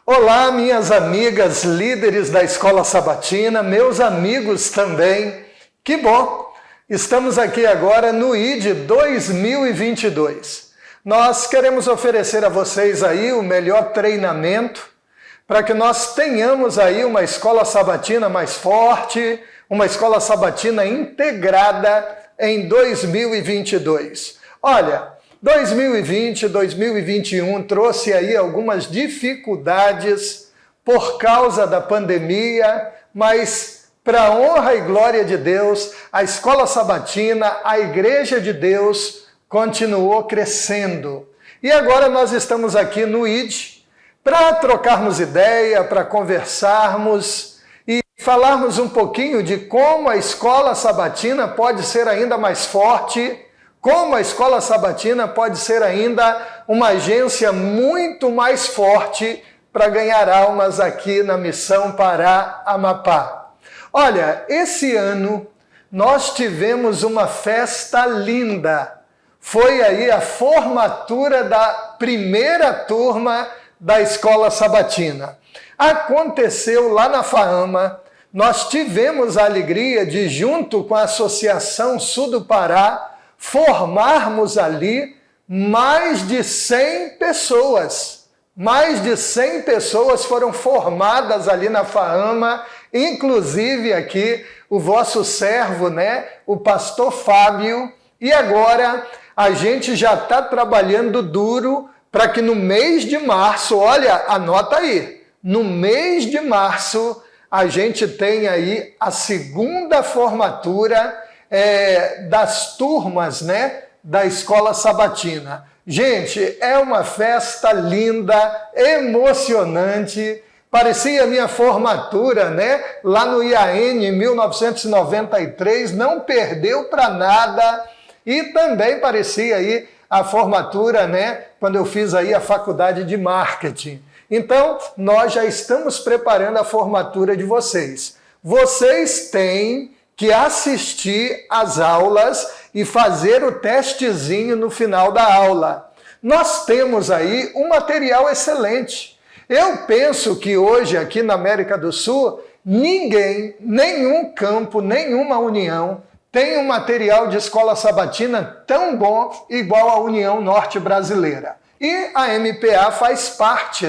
Olá, minhas amigas líderes da Escola Sabatina, meus amigos também. Que bom! Estamos aqui agora no ID 2022. Nós queremos oferecer a vocês aí o melhor treinamento para que nós tenhamos aí uma escola sabatina mais forte, uma escola sabatina integrada em 2022. Olha, 2020, 2021 trouxe aí algumas dificuldades por causa da pandemia, mas para a honra e glória de Deus, a Escola Sabatina, a Igreja de Deus, continuou crescendo. E agora nós estamos aqui no ID para trocarmos ideia, para conversarmos e falarmos um pouquinho de como a Escola Sabatina pode ser ainda mais forte, como a Escola Sabatina pode ser ainda uma agência muito mais forte para ganhar almas aqui na Missão Pará-Amapá. Olha, esse ano nós tivemos uma festa linda. Foi aí a formatura da primeira turma da Escola Sabatina. Aconteceu lá na FAAMA, nós tivemos a alegria de, junto com a Associação Sul do Pará, formarmos ali mais de 100 pessoas. Mais de 100 pessoas foram formadas ali na FAAMA, inclusive aqui o vosso servo, o pastor Fábio. E agora a gente já está trabalhando duro para que no mês de março, olha, anota aí, no mês de março a gente tenha aí a segunda formatura das turmas, da Escola Sabatina. Gente, é uma festa linda, emocionante. Parecia a minha formatura, lá no IAN em 1993, não perdeu para nada. E também parecia aí a formatura, quando eu fiz aí a faculdade de marketing. Então, nós já estamos preparando a formatura de vocês. Vocês têm que assistir às aulas e fazer o testezinho no final da aula. Nós temos aí um material excelente. Eu penso que hoje, aqui na América do Sul, ninguém, nenhum campo, nenhuma união tem um material de escola sabatina tão bom igual a União Norte Brasileira. E a MPA faz parte,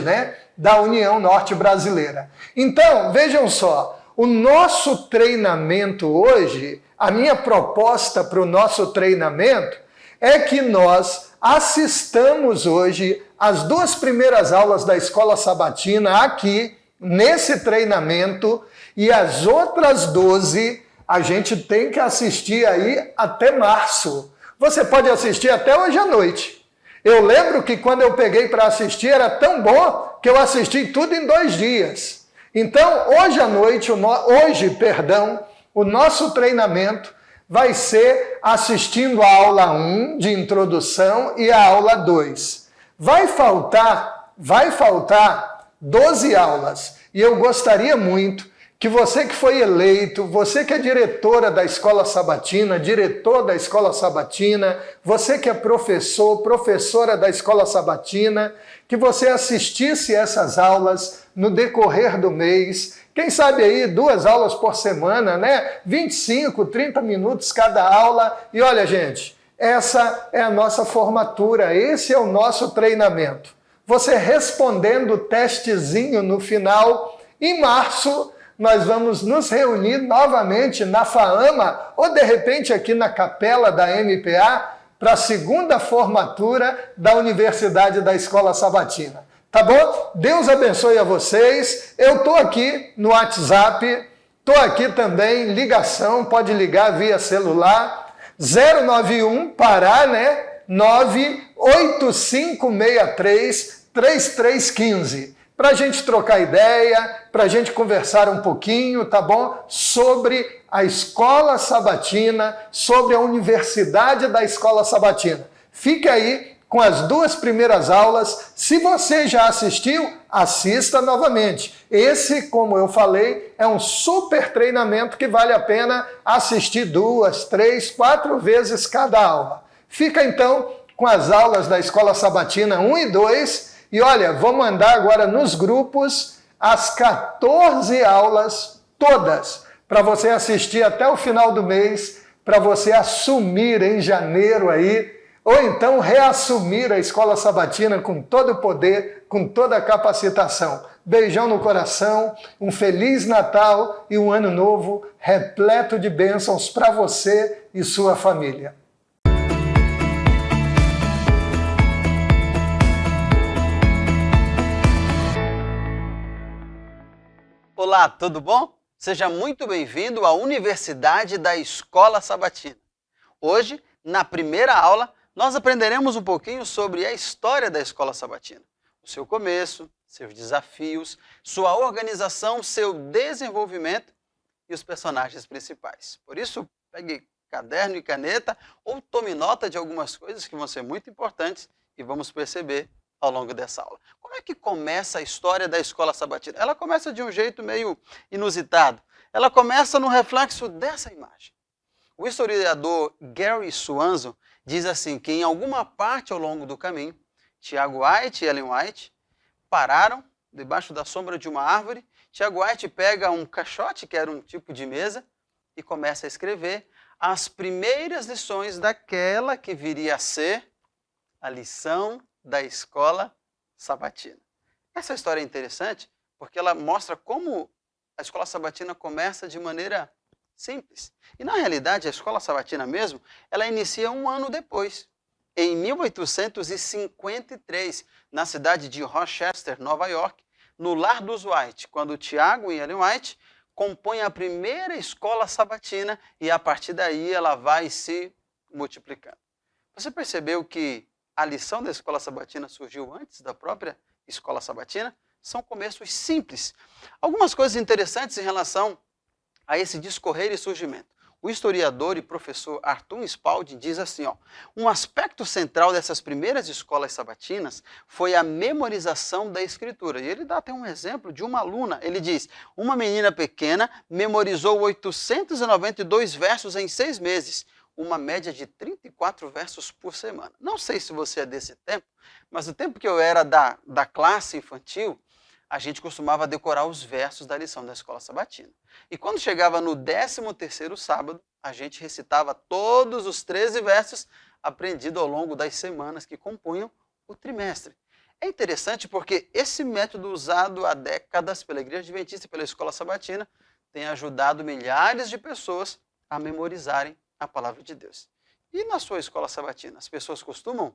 da União Norte Brasileira. Então, vejam só, o nosso treinamento hoje, a minha proposta para o nosso treinamento é que nós assistamos hoje as 2 primeiras aulas da Escola Sabatina aqui, nesse treinamento, e as outras 12 a gente tem que assistir aí até março. Você pode assistir até hoje à noite. Eu lembro que quando eu peguei para assistir era tão bom que eu assisti tudo em 2 dias. Então, hoje à noite, o nosso treinamento vai ser assistindo a aula 1 de introdução e a aula 2. Vai faltar 12 aulas. E eu gostaria muito que você que foi eleito, você que é diretora da Escola Sabatina, diretor da Escola Sabatina, você que é professor, professora da Escola Sabatina, que você assistisse essas aulas no decorrer do mês. Quem sabe aí 2 aulas por semana, 25, 30 minutos cada aula. E olha, gente, essa é a nossa formatura, esse é o nosso treinamento. Você respondendo o testezinho no final, em março, nós vamos nos reunir novamente na FAAMA ou de repente aqui na capela da MPA para a segunda formatura da Universidade da Escola Sabatina. Tá bom? Deus abençoe a vocês. Eu estou aqui no WhatsApp, estou aqui também, ligação, pode ligar via celular, 091 Pará, 98563-3315. Para a gente trocar ideia, para a gente conversar um pouquinho, tá bom? Sobre a Escola Sabatina, sobre a Universidade da Escola Sabatina. Fique aí com as 2 primeiras aulas. Se você já assistiu, assista novamente. Esse, como eu falei, é um super treinamento que vale a pena assistir 2, 3, 4 vezes cada aula. Fica então com as aulas da Escola Sabatina 1 e 2 E olha, vamos andar agora nos grupos as 14 aulas todas, para você assistir até o final do mês, para você assumir em janeiro aí, ou então reassumir a Escola Sabatina com todo o poder, com toda a capacitação. Beijão no coração, um Feliz Natal e um Ano Novo repleto de bênçãos para você e sua família. Olá, tudo bom? Seja muito bem-vindo à Universidade da Escola Sabatina. Hoje, na primeira aula, nós aprenderemos um pouquinho sobre a história da Escola Sabatina, o seu começo, seus desafios, sua organização, seu desenvolvimento e os personagens principais. Por isso, pegue caderno e caneta ou tome nota de algumas coisas que vão ser muito importantes e vamos perceber ao longo dessa aula. Como é que começa a história da Escola Sabatina? Ela começa de um jeito meio inusitado. Ela começa no reflexo dessa imagem. O historiador Gary Swanson diz assim que em alguma parte ao longo do caminho, Tiago White e Ellen White pararam debaixo da sombra de uma árvore. Tiago White pega um caixote, que era um tipo de mesa, e começa a escrever as primeiras lições daquela que viria a ser a lição da Escola Sabatina. Essa história é interessante porque ela mostra como a Escola Sabatina começa de maneira simples. E na realidade a Escola Sabatina mesmo, ela inicia um ano depois, em 1853, na cidade de Rochester, Nova York, no lar dos White, quando Tiago e Ellen White compõem a primeira Escola Sabatina e a partir daí ela vai se multiplicando. Você percebeu que a lição da Escola Sabatina surgiu antes da própria Escola Sabatina? São começos simples. Algumas coisas interessantes em relação a esse discorrer e surgimento. O historiador e professor Arthur Spalding diz assim, um aspecto central dessas primeiras escolas sabatinas foi a memorização da escritura. E ele dá até um exemplo de uma aluna. Ele diz, uma menina pequena memorizou 892 versos em 6 meses. Uma média de 34 versos por semana. Não sei se você é desse tempo, mas no tempo que eu era da classe infantil, a gente costumava decorar os versos da lição da Escola Sabatina. E quando chegava no 13º sábado, a gente recitava todos os 13 versos aprendidos ao longo das semanas que compunham o trimestre. É interessante porque esse método usado há décadas pela Igreja Adventista e pela Escola Sabatina tem ajudado milhares de pessoas a memorizarem a palavra de Deus. E na sua Escola Sabatina, as pessoas costumam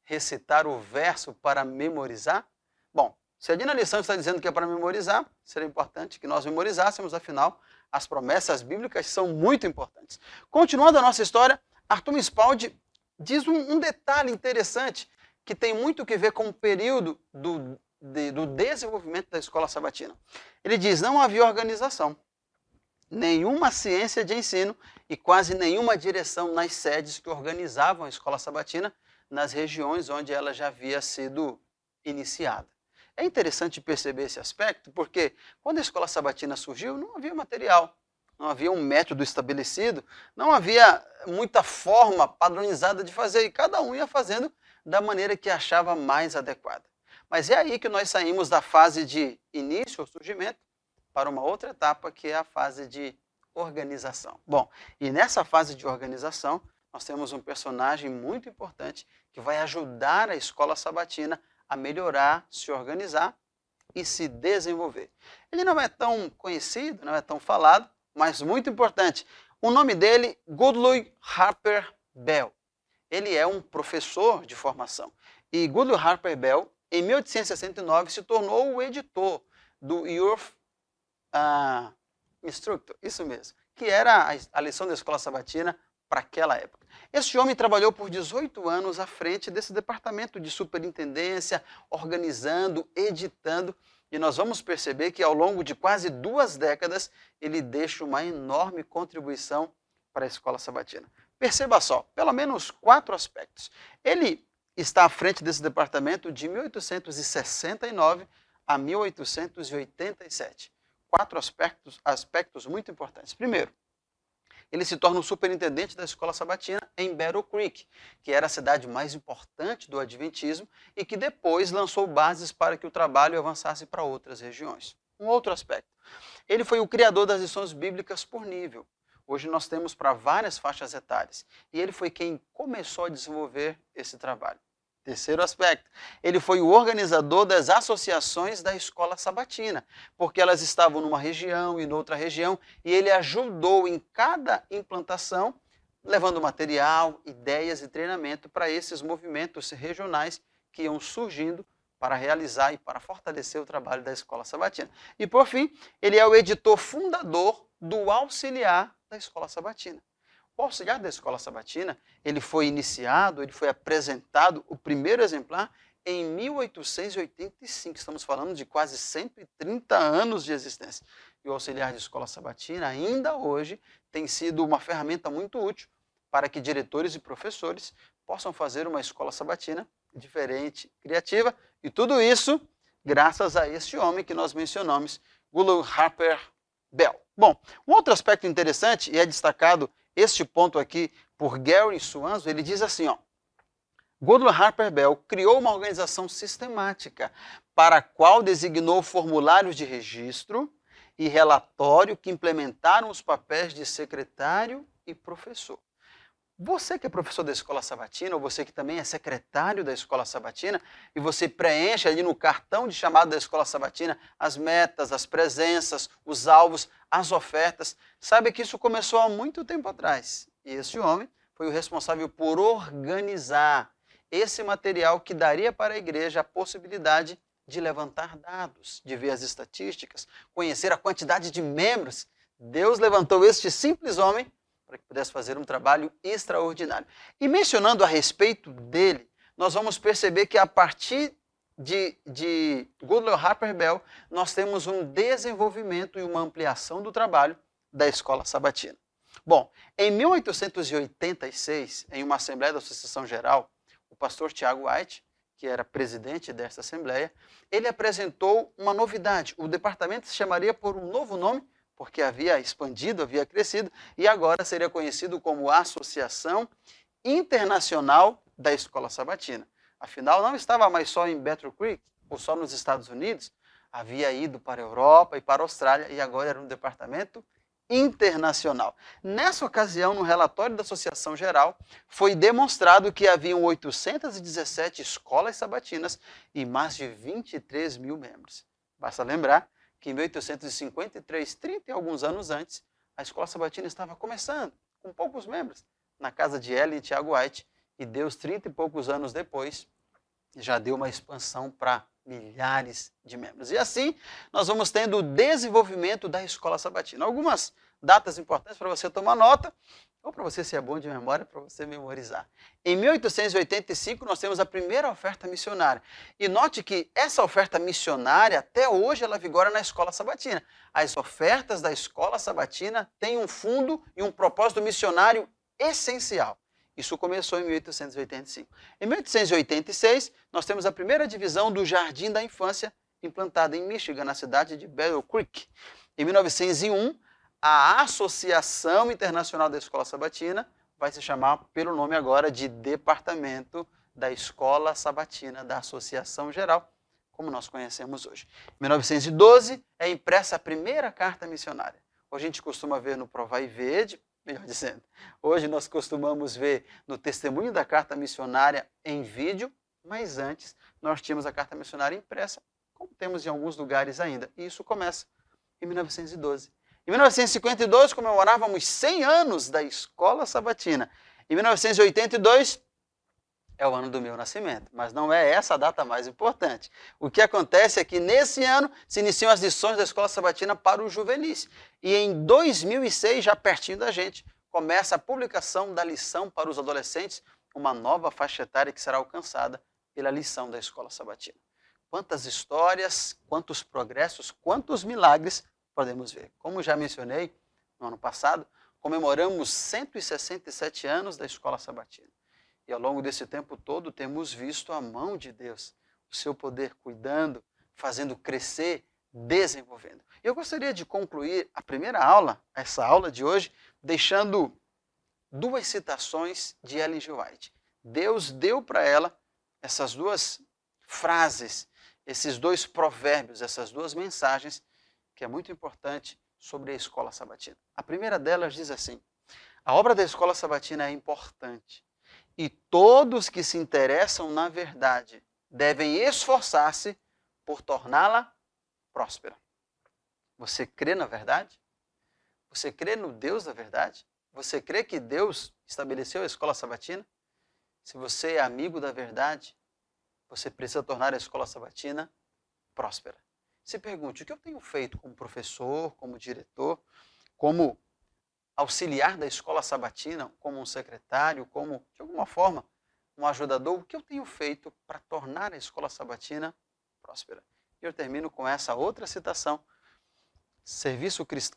recitar o verso para memorizar? Bom, se ali na lição está dizendo que é para memorizar, seria importante que nós memorizássemos, afinal, as promessas bíblicas são muito importantes. Continuando a nossa história, Arthur Spalding diz um detalhe interessante que tem muito que ver com o período do desenvolvimento da Escola Sabatina. Ele diz, não havia organização, nenhuma ciência de ensino e quase nenhuma direção nas sedes que organizavam a Escola Sabatina nas regiões onde ela já havia sido iniciada. É interessante perceber esse aspecto porque quando a Escola Sabatina surgiu não havia material, não havia um método estabelecido, não havia muita forma padronizada de fazer e cada um ia fazendo da maneira que achava mais adequada. Mas é aí que nós saímos da fase de início ou surgimento para uma outra etapa, que é a fase de organização. Bom, e nessa fase de organização, nós temos um personagem muito importante que vai ajudar a Escola Sabatina a melhorar, se organizar e se desenvolver. Ele não é tão conhecido, não é tão falado, mas muito importante. O nome dele, Goodloe Harper Bell. Ele é um professor de formação. E Goodloe Harper Bell, em 1869, se tornou o editor do Youth Instructor, isso mesmo, que era a lição da Escola Sabatina para aquela época. Esse homem trabalhou por 18 anos à frente desse departamento de superintendência, organizando, editando, e nós vamos perceber que ao longo de quase 2 décadas ele deixa uma enorme contribuição para a Escola Sabatina. Perceba só, pelo menos 4 aspectos. Ele está à frente desse departamento de 1869 a 1887. 4 aspectos muito importantes. Primeiro, ele se torna o superintendente da escola sabatina em Battle Creek, que era a cidade mais importante do adventismo e que depois lançou bases para que o trabalho avançasse para outras regiões. Um outro aspecto, ele foi o criador das lições bíblicas por nível. Hoje nós temos para várias faixas etárias e ele foi quem começou a desenvolver esse trabalho. Terceiro aspecto, ele foi o organizador das associações da escola sabatina, porque elas estavam numa região e noutra região, e ele ajudou em cada implantação, levando material, ideias e treinamento para esses movimentos regionais que iam surgindo para realizar e para fortalecer o trabalho da escola sabatina. E por fim, ele é o editor fundador do auxiliar da escola sabatina. O auxiliar da escola sabatina, ele foi iniciado, ele foi apresentado, o primeiro exemplar, em 1885. Estamos falando de quase 130 anos de existência. E o auxiliar de escola sabatina, ainda hoje, tem sido uma ferramenta muito útil para que diretores e professores possam fazer uma escola sabatina diferente, criativa, e tudo isso graças a este homem que nós mencionamos, Goodloe Harper Bell. Bom, um outro aspecto interessante, e é destacado este ponto aqui por Gary Suanzo, ele diz assim, ó, Goodloe Harper Bell criou uma organização sistemática para a qual designou formulários de registro e relatório que implementaram os papéis de secretário e professor. Você que é professor da escola sabatina, ou você que também é secretário da escola sabatina, e você preenche ali no cartão de chamada da escola sabatina as metas, as presenças, os alvos, as ofertas, sabe que isso começou há muito tempo atrás. E esse homem foi o responsável por organizar esse material que daria para a igreja a possibilidade de levantar dados, de ver as estatísticas, conhecer a quantidade de membros. Deus levantou este simples homem para que pudesse fazer um trabalho extraordinário. E mencionando a respeito dele, nós vamos perceber que a partir de Goodloe Harper Bell, nós temos um desenvolvimento e uma ampliação do trabalho da escola sabatina. Bom, em 1886, em uma assembleia da Associação Geral, o pastor Tiago White, que era presidente desta assembleia, ele apresentou uma novidade. O departamento se chamaria por um novo nome, porque havia expandido, havia crescido, e agora seria conhecido como Associação Internacional da Escola Sabatina. Afinal, não estava mais só em Battle Creek, ou só nos Estados Unidos, havia ido para a Europa e para a Austrália, e agora era um departamento internacional. Nessa ocasião, no relatório da Associação Geral, foi demonstrado que haviam 817 escolas sabatinas e mais de 23 mil membros. Basta lembrar que em 1853, 30 e alguns anos antes, a escola sabatina estava começando, com poucos membros, na casa de Ellen e Tiago White, e Deus, 30 e poucos anos depois, já deu uma expansão para milhares de membros. E assim, nós vamos tendo o desenvolvimento da escola sabatina. Algumas datas importantes para você tomar nota, ou para você, se é bom de memória, para você memorizar. Em 1885, nós temos a primeira oferta missionária. E note que essa oferta missionária, até hoje, ela vigora na escola sabatina. As ofertas da escola sabatina têm um fundo e um propósito missionário essencial. Isso começou em 1885. Em 1886, nós temos a primeira divisão do Jardim da Infância, implantada em Michigan, na cidade de Battle Creek. Em 1901, a Associação Internacional da Escola Sabatina vai se chamar pelo nome agora de Departamento da Escola Sabatina da Associação Geral, como nós conhecemos hoje. Em 1912, é impressa a primeira carta missionária. Hoje a gente costuma ver no Provai Verde, melhor dizendo. Hoje nós costumamos ver no testemunho da carta missionária em vídeo, mas antes nós tínhamos a carta missionária impressa, como temos em alguns lugares ainda. E isso começa em 1912. Em 1952 comemorávamos 100 anos da escola sabatina. Em 1982 é o ano do meu nascimento, mas não é essa a data mais importante. O que acontece é que nesse ano se iniciam as lições da escola sabatina para o juvenis. E em 2006, já pertinho da gente, começa a publicação da lição para os adolescentes, uma nova faixa etária que será alcançada pela lição da escola sabatina. Quantas histórias, quantos progressos, quantos milagres podemos ver. Como já mencionei no ano passado, comemoramos 167 anos da escola sabatina. E ao longo desse tempo todo temos visto a mão de Deus, o seu poder cuidando, fazendo crescer, desenvolvendo. Eu gostaria de concluir a primeira aula, essa aula de hoje, deixando duas citações de Ellen G. White. Deus deu para ela essas duas frases, esses dois provérbios, essas duas mensagens, que é muito importante sobre a escola sabatina. A primeira delas diz assim: a obra da escola sabatina é importante e todos que se interessam na verdade devem esforçar-se por torná-la próspera. Você crê na verdade? Você crê no Deus da verdade? Você crê que Deus estabeleceu a escola sabatina? Se você é amigo da verdade, você precisa tornar a escola sabatina próspera. Se pergunte, o que eu tenho feito como professor, como diretor, como auxiliar da escola sabatina, como um secretário, como, de alguma forma, um ajudador, o que eu tenho feito para tornar a escola sabatina próspera? E eu termino com essa outra citação.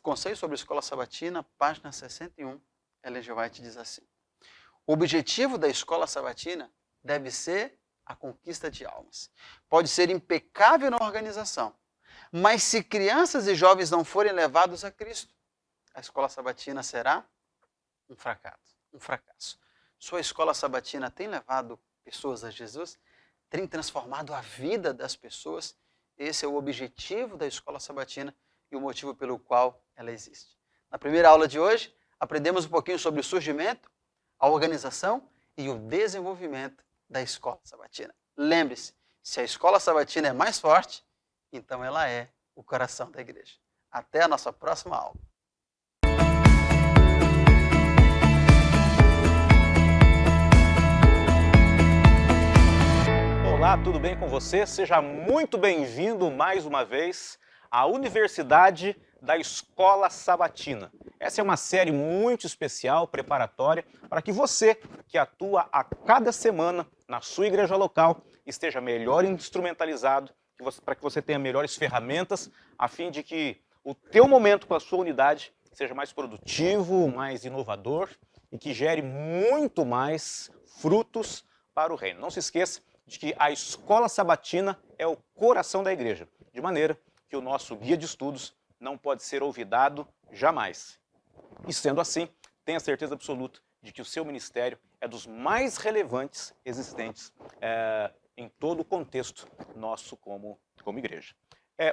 Conselho sobre a Escola Sabatina, página 61, Ellen G. White diz assim: o objetivo da escola sabatina deve ser a conquista de almas. Pode ser impecável na organização, mas se crianças e jovens não forem levados a Cristo, a escola sabatina será um fracasso. Sua escola sabatina tem levado pessoas a Jesus? Tem transformado a vida das pessoas? Esse é o objetivo da escola sabatina e o motivo pelo qual ela existe. Na primeira aula de hoje, aprendemos um pouquinho sobre o surgimento, a organização e o desenvolvimento da escola sabatina. Lembre-se, se a escola sabatina é mais forte, então ela é o coração da igreja. Até a nossa próxima aula. Olá, tudo bem com você? Seja muito bem-vindo mais uma vez à Universidade da Escola Sabatina. Essa é uma série muito especial, preparatória, para que você, que atua a cada semana na sua igreja local, esteja melhor instrumentalizado, para que você tenha melhores ferramentas, a fim de que o teu momento com a sua unidade seja mais produtivo, mais inovador e que gere muito mais frutos para o reino. Não se esqueça de que a escola sabatina é o coração da igreja, de maneira que o nosso guia de estudos não pode ser olvidado jamais. E sendo assim, tenha certeza absoluta de que o seu ministério é dos mais relevantes existentes em todo o contexto nosso como igreja.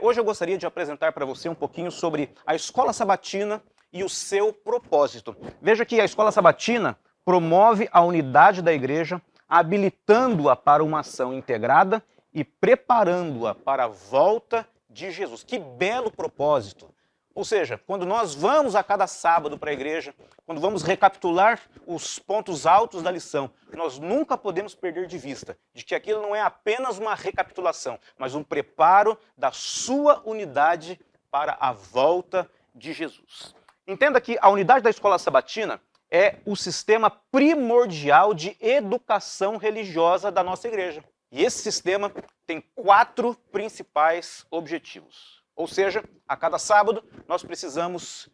Hoje eu gostaria de apresentar para você um pouquinho sobre a escola sabatina e o seu propósito. Veja que a escola sabatina promove a unidade da igreja, habilitando-a para uma ação integrada e preparando-a para a volta de Jesus. Que belo propósito! Ou seja, quando nós vamos a cada sábado para a igreja, quando vamos recapitular os pontos altos da lição, nós nunca podemos perder de vista de que aquilo não é apenas uma recapitulação, mas um preparo da sua unidade para a volta de Jesus. Entenda que a unidade da escola sabatina é o sistema primordial de educação religiosa da nossa igreja. E esse sistema tem 4 principais objetivos. Ou seja, a cada sábado nós precisamos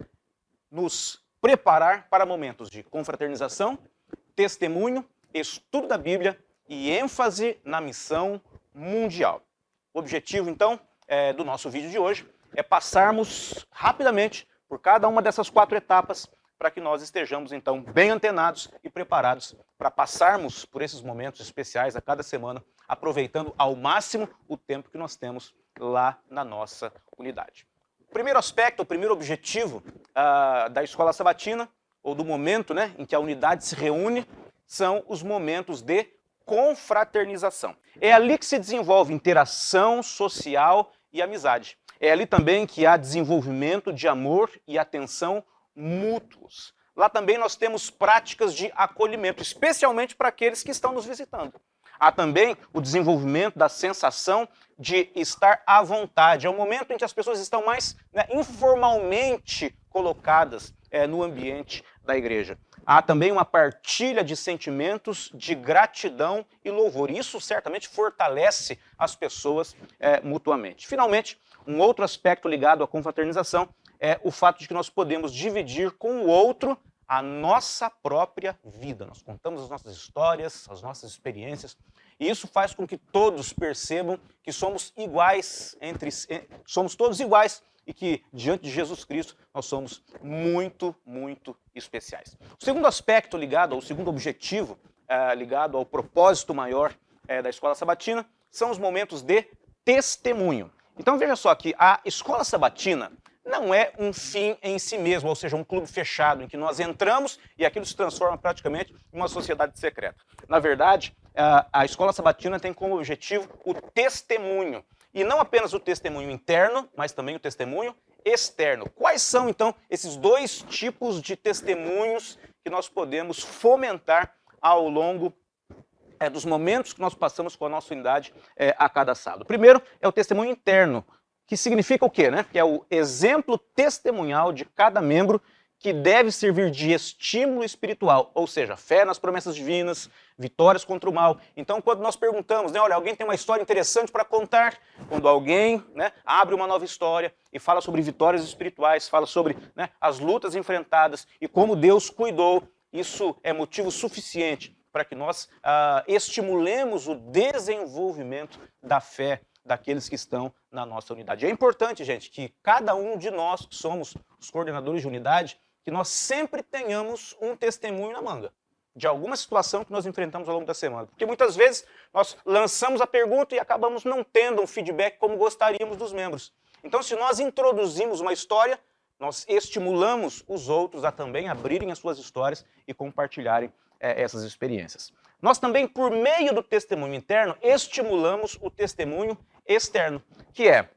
nos preparar para momentos de confraternização, testemunho, estudo da Bíblia e ênfase na missão mundial. O objetivo, então, do nosso vídeo de hoje é passarmos rapidamente por cada uma dessas 4 etapas para que nós estejamos, então, bem antenados e preparados para passarmos por esses momentos especiais a cada semana, aproveitando ao máximo o tempo que nós temos lá na nossa unidade. O primeiro aspecto, o primeiro objetivo da escola sabatina, ou do momento em que a unidade se reúne, são os momentos de confraternização. É ali que se desenvolve interação social e amizade. É ali também que há desenvolvimento de amor e atenção mútuos. Lá também nós temos práticas de acolhimento, especialmente para aqueles que estão nos visitando. Há também o desenvolvimento da sensação de estar à vontade. É o momento em que as pessoas estão mais informalmente colocadas no ambiente da igreja. Há também uma partilha de sentimentos de gratidão e louvor. Isso certamente fortalece as pessoas mutuamente. Finalmente, um outro aspecto ligado à confraternização é o fato de que nós podemos dividir com o outro a nossa própria vida. Nós contamos as nossas histórias, as nossas experiências, E isso faz com que todos percebam que somos iguais somos todos iguais e que diante de Jesus Cristo nós somos muito, muito especiais. O segundo aspecto ligado, o segundo objetivo ligado ao propósito maior da escola sabatina são os momentos de testemunho. Então veja só que a escola sabatina não é um fim em si mesmo, ou seja, um clube fechado em que nós entramos e aquilo se transforma praticamente em uma sociedade secreta. Na verdade, a escola sabatina tem como objetivo o testemunho. E não apenas o testemunho interno, mas também o testemunho externo. Quais são, então, esses dois tipos de testemunhos que nós podemos fomentar ao longo dos momentos que nós passamos com a nossa unidade a cada sábado? Primeiro é o testemunho interno, que significa o quê, né? Que é o exemplo testemunhal de cada membro que deve servir de estímulo espiritual, ou seja, fé nas promessas divinas, vitórias contra o mal. Então, quando nós perguntamos, né, olha, alguém tem uma história interessante para contar, quando alguém, né, abre uma nova história e fala sobre vitórias espirituais, fala sobre, né, as lutas enfrentadas e como Deus cuidou, isso é motivo suficiente para que nós estimulemos o desenvolvimento da fé daqueles que estão na nossa unidade. É importante, gente, que cada um de nós que somos os coordenadores de unidade, que nós sempre tenhamos um testemunho na manga de alguma situação que nós enfrentamos ao longo da semana. Porque muitas vezes nós lançamos a pergunta e acabamos não tendo um feedback como gostaríamos dos membros. Então, se nós introduzimos uma história, nós estimulamos os outros a também abrirem as suas histórias e compartilharem essas experiências. Nós também, por meio do testemunho interno, estimulamos o testemunho externo, que é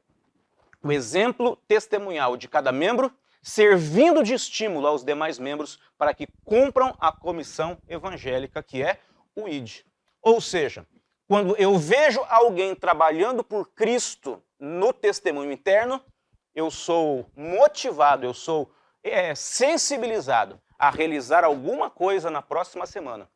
o exemplo testemunhal de cada membro, servindo de estímulo aos demais membros para que cumpram a comissão evangélica, que é o ID. Ou seja, quando eu vejo alguém trabalhando por Cristo no testemunho interno, eu sou motivado, eu sou sensibilizado a realizar alguma coisa na próxima semana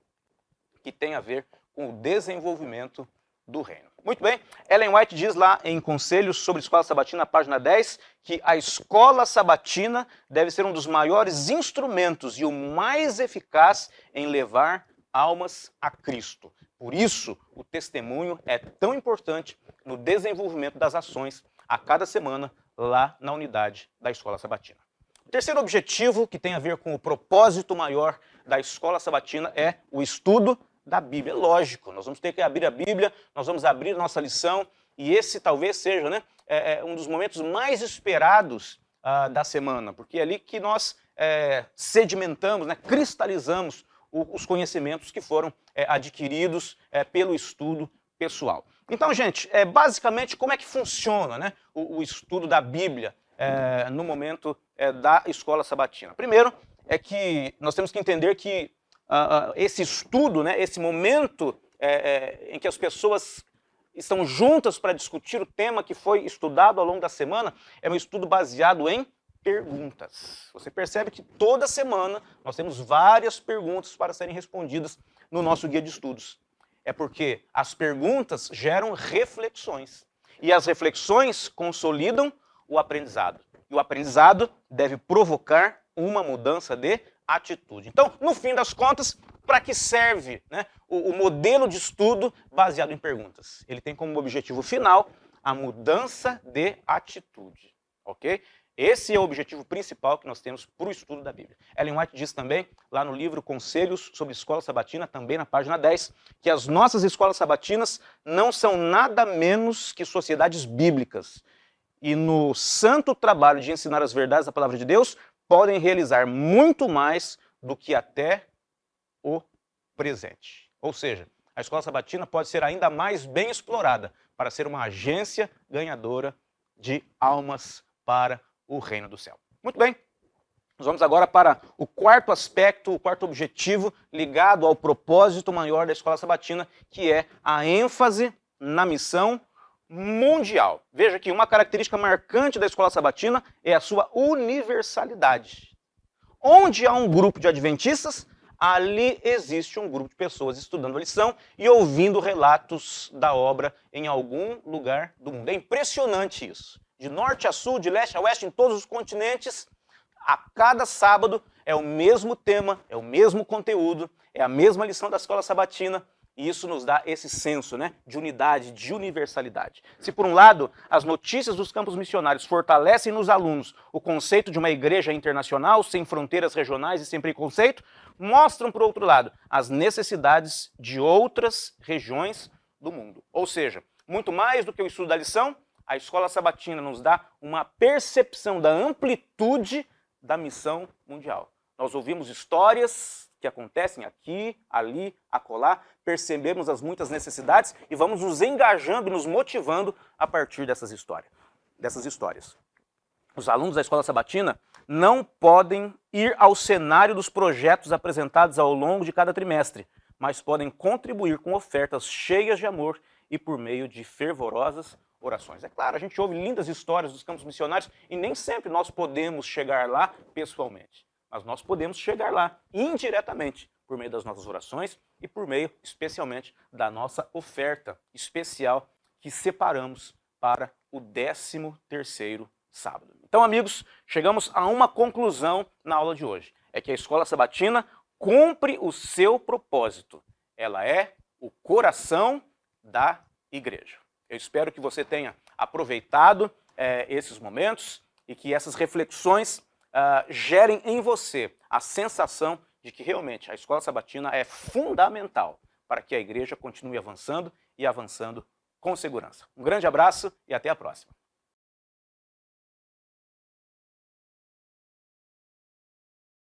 que tem a ver com o desenvolvimento do reino. Muito bem, Ellen White diz lá em Conselhos sobre Escola Sabatina, na página 10, que a escola sabatina deve ser um dos maiores instrumentos e o mais eficaz em levar almas a Cristo. Por isso, o testemunho é tão importante no desenvolvimento das ações a cada semana lá na unidade da escola sabatina. O terceiro objetivo, que tem a ver com o propósito maior da escola sabatina, é o estudo da Bíblia. Lógico, nós vamos ter que abrir a Bíblia, nós vamos abrir a nossa lição, e esse talvez seja, né, um dos momentos mais esperados da semana, porque é ali que nós sedimentamos, né, cristalizamos os conhecimentos que foram adquiridos pelo estudo pessoal. Então, gente, basicamente como é que funciona, né, o estudo da Bíblia no momento da escola sabatina? Primeiro é que nós temos que entender que esse estudo, né, esse momento em que as pessoas estão juntas para discutir o tema que foi estudado ao longo da semana, é um estudo baseado em perguntas. Você percebe que toda semana nós temos várias perguntas para serem respondidas no nosso guia de estudos. É porque as perguntas geram reflexões. E as reflexões consolidam o aprendizado. E o aprendizado deve provocar uma mudança de atitude. Então, no fim das contas, para que serve, né, o modelo de estudo baseado em perguntas? Ele tem como objetivo final a mudança de atitude, ok? Esse é o objetivo principal que nós temos para o estudo da Bíblia. Ellen White diz também, lá no livro Conselhos sobre Escola Sabatina, também na página 10, que as nossas escolas sabatinas não são nada menos que sociedades bíblicas. E no santo trabalho de ensinar as verdades da palavra de Deus, podem realizar muito mais do que até o presente. Ou seja, a escola sabatina pode ser ainda mais bem explorada para ser uma agência ganhadora de almas para o reino do céu. Muito bem, nós vamos agora para o quarto aspecto, o quarto objetivo ligado ao propósito maior da escola sabatina, que é a ênfase na missão mundial. Veja que uma característica marcante da escola sabatina é a sua universalidade. Onde há um grupo de adventistas, ali existe um grupo de pessoas estudando a lição e ouvindo relatos da obra em algum lugar do mundo. É impressionante isso. De norte a sul, de leste a oeste, em todos os continentes, a cada sábado é o mesmo tema, é o mesmo conteúdo, é a mesma lição da escola sabatina E isso nos dá esse senso, né, de unidade, de universalidade. Se por um lado as notícias dos campos missionários fortalecem nos alunos o conceito de uma igreja internacional, sem fronteiras regionais e sem preconceito, mostram, por outro lado, as necessidades de outras regiões do mundo. Ou seja, muito mais do que o estudo da lição, a escola sabatina nos dá uma percepção da amplitude da missão mundial. Nós ouvimos histórias que acontecem aqui, ali, acolá, percebemos as muitas necessidades e vamos nos engajando e nos motivando a partir dessas histórias. Os alunos da escola sabatina não podem ir ao cenário dos projetos apresentados ao longo de cada trimestre, mas podem contribuir com ofertas cheias de amor e por meio de fervorosas orações. É claro, a gente ouve lindas histórias dos campos missionários e nem sempre nós podemos chegar lá pessoalmente. Mas nós podemos chegar lá indiretamente, por meio das nossas orações e por meio, especialmente, da nossa oferta especial que separamos para o 13º sábado. Então, amigos, chegamos a uma conclusão na aula de hoje. É que a escola sabatina cumpre o seu propósito. Ela é o coração da igreja. Eu espero que você tenha aproveitado esses momentos e que essas reflexões gerem em você a sensação de que realmente a escola sabatina é fundamental para que a igreja continue avançando e avançando com segurança. Um grande abraço e até a próxima.